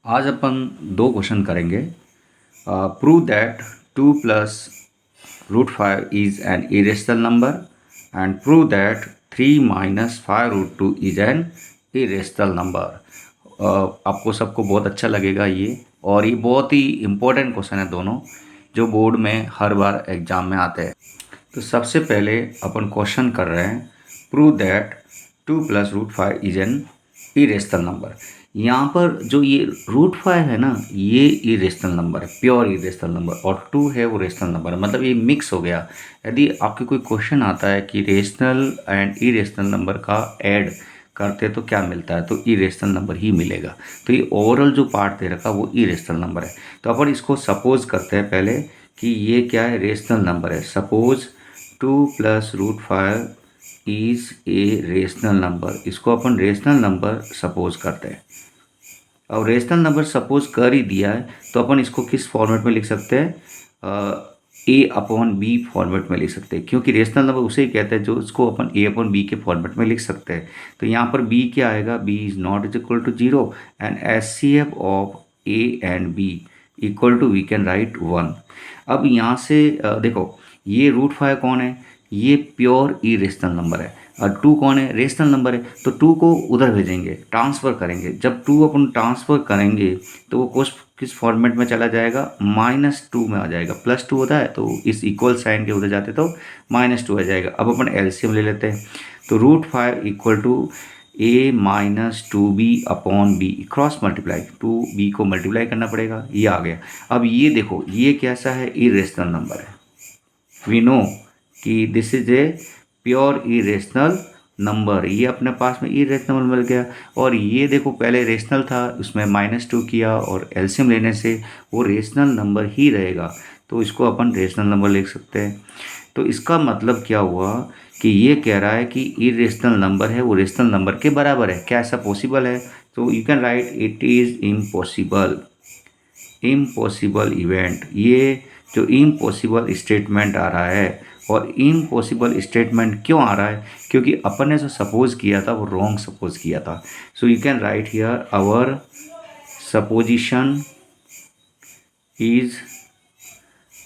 आज अपन दो क्वेश्चन करेंगे। Prove that 2 plus root 5 is an irrational number and prove that 3 minus 5 root 2 is an irrational number. आपको सबको बहुत अच्छा लगेगा ये, और ये बहुत ही इम्पोर्टेंट क्वेश्चन है दोनों, जो बोर्ड में हर बार एग्जाम में आते हैं। तो सबसे पहले अपन क्वेश्चन कर रहे हैं, prove that 2 plus root 5 is an irrational number. यहाँ पर जो ये रूट 5 है ना, ये इरेशनल नंबर है, प्योर इरेशनल नंबर, और 2 है वो रेशनल नंबर है, मतलब ये मिक्स हो गया। यदि आपके कोई क्वेश्चन आता है कि रेशनल एंड इरेशनल नंबर का ऐड करते तो क्या मिलता है, तो इरेशनल नंबर ही मिलेगा। तो ये ओवरऑल जो पार्ट दे रखा वो इरेशनल नंबर है। तो अपन इसको सपोज करते हैं पहले कि ये क्या है, रेशनल नंबर है। Suppose 2 plus root 5 is a rational number. इसको अपन रेशनल नंबर सपोज करते हैं। अब रेशनल नंबर सपोज कर ही दिया है तो अपन इसको किस फॉर्मेट में लिख सकते हैं, ए अपॉन बी फॉर्मेट में लिख सकते हैं, क्योंकि रेशनल नंबर उसे ही कहते हैं जो इसको अपन ए अपॉन बी के फॉर्मेट में लिख सकते हैं। तो यहाँ पर बी क्या आएगा, B is not is equal to 0 and S C F of A and B equal to we can write 1। अब यहाँ से देखो, ये रूट 5 कौन है, ये प्योर इरेशनल नंबर है, और 2 कौन है, रेशनल नंबर है। तो 2 को उधर भेजेंगे, ट्रांसफ़र करेंगे। जब 2 अपन ट्रांसफ़र करेंगे तो वो किस फॉर्मेट में चला जाएगा, -2 में आ जाएगा। +2 होता है तो इस इक्वल साइन के उधर जाते तो -2 आ जाएगा। अब अपन एलसीएम ले लेते हैं, तो root 5 equal to a minus 2b upon B, cross multiply 2b को मल्टीप्लाई करना पड़ेगा, ये आ गया। अब ये देखो, ये कैसा है, इरेशनल नंबर है। वी नो कि this is a pure irrational number, ये अपने पास में इरेशनल मिल गया। और ये देखो, पहले रेशनल था, उसमें -2 किया और एलसीएम लेने से वो रेशनल नंबर ही रहेगा, तो इसको अपन रेशनल नंबर लिख सकते हैं। तो इसका मतलब क्या हुआ कि ये कह रहा है कि इरेशनल नंबर है वो रेशनल नंबर के बराबर है। क्या ऐसा पॉसिबल है? तो you can right it is impossible, impossible event. ये जो इम्पॉसिबल स्टेटमेंट आ रहा है, और इम्पॉसिबल स्टेटमेंट क्यों आ रहा है, क्योंकि अपन ने जो सपोज किया था वो रॉन्ग सपोज किया था। So you can write here our supposition is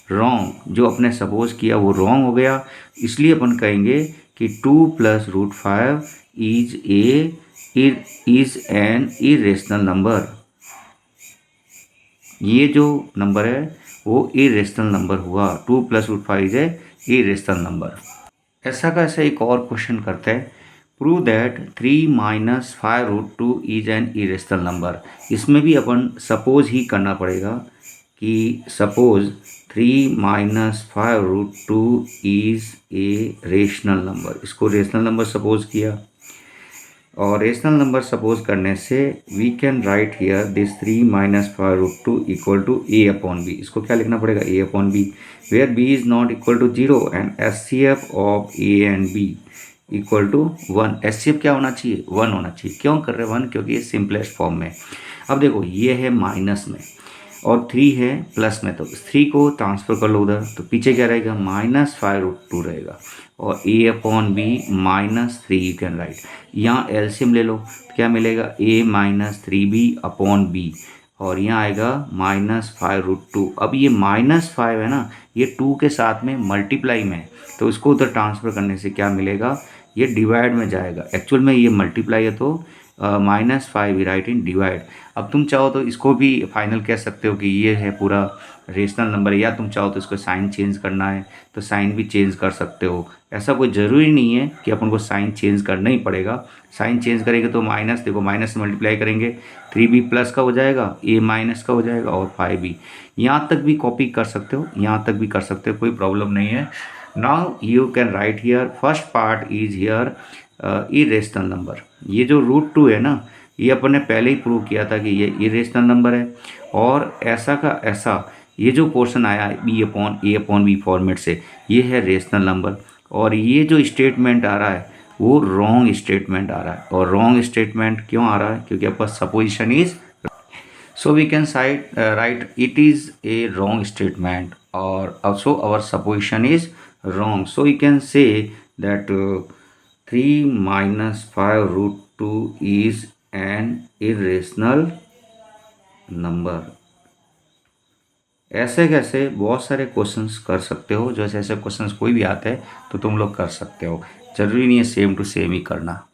wrong. जो अपने सपोज किया वो रॉन्ग हो गया, इसलिए अपन कहेंगे कि 2 plus root 5 is an irrational number. ये जो नंबर है वो इरेशनल नंबर हुआ। 2 plus root 5 is a irrational number. ऐसा का ऐसा एक और क्वेश्चन करते हैं, prove that 3 minus 5 root 2 is an irrational number. इसमें भी अपन सपोज ही करना पड़ेगा कि suppose 3 minus 5 root 2 is a rational number. इसको रेशनल नंबर सपोज किया, और रेशनल नंबर सपोज करने से we can write here this 3 minus 5 root 2 equal to A upon B. इसको क्या लिखना पड़ेगा, A upon B, where B is not equal to 0 and S C F of A and B equal to 1। S C F क्या होना चाहिए, 1 होना चाहिए। क्यों कर रहे हैं 1, क्योंकि ये सिंपलेस्ट फॉर्म में। अब देखो, ये है माइनस में और 3 है प्लस में, तो 3 को ट्रांसफ़र कर लो उधर, तो पीछे क्या रहेगा, -5 रूट 2 रहेगा, और A upon B -3 you can write. यहाँ एलसीएम ले लो तो क्या मिलेगा, a minus 3b upon B, और यहाँ आएगा -5 रूट 2। अब ये -5 है ना, ये 2 के साथ में मल्टीप्लाई में है, तो इसको उधर ट्रांसफ़र करने से क्या मिलेगा, ये डिवाइड में जाएगा। एक्चुअल में ये मल्टीप्लाई है तो -5 राइट इन डिवाइड। अब तुम चाहो तो इसको भी फाइनल कह सकते हो कि ये है पूरा रेशनल नंबर है, या तुम चाहो तो इसको साइन चेंज करना है तो साइन भी चेंज कर सकते हो। ऐसा कोई ज़रूरी नहीं है कि अपन को साइन चेंज करना ही पड़ेगा। साइन चेंज करेंगे तो माइनस, देखो माइनस से मल्टीप्लाई करेंगे 3b प्लस का हो जाएगा, a माइनस का हो जाएगा, और 5b। यहाँ तक भी कॉपी कर सकते हो, यहाँ तक भी कर सकते हो, कोई प्रॉब्लम नहीं है। Now you can write here first part is here irrational number. ये जो रूट 2 है ना, ये अपन ने पहले ही प्रूव किया था कि ये इरेशनल नंबर है, और ऐसा का ऐसा ये जो पोर्शन आया बी अपॉन ए अपॉन बी फॉर्मेट से, ये है रेशनल नंबर। और ये जो स्टेटमेंट आ रहा है वो रॉन्ग स्टेटमेंट आ रहा है, और रॉन्ग स्टेटमेंट क्यों आ रहा है, क्योंकि आपका supposition is, so we can write it is a wrong statement, or also our supposition is wrong. So you can say that 3 minus 5 root 2 is an irrational number. ऐसे कैसे बहुत सारे क्वेश्चंस कर सकते हो, जैसे ऐसे क्वेश्चंस कोई भी आते हैं तो तुम लोग कर सकते हो, जरूरी नहीं है सेम टू सेम ही करना।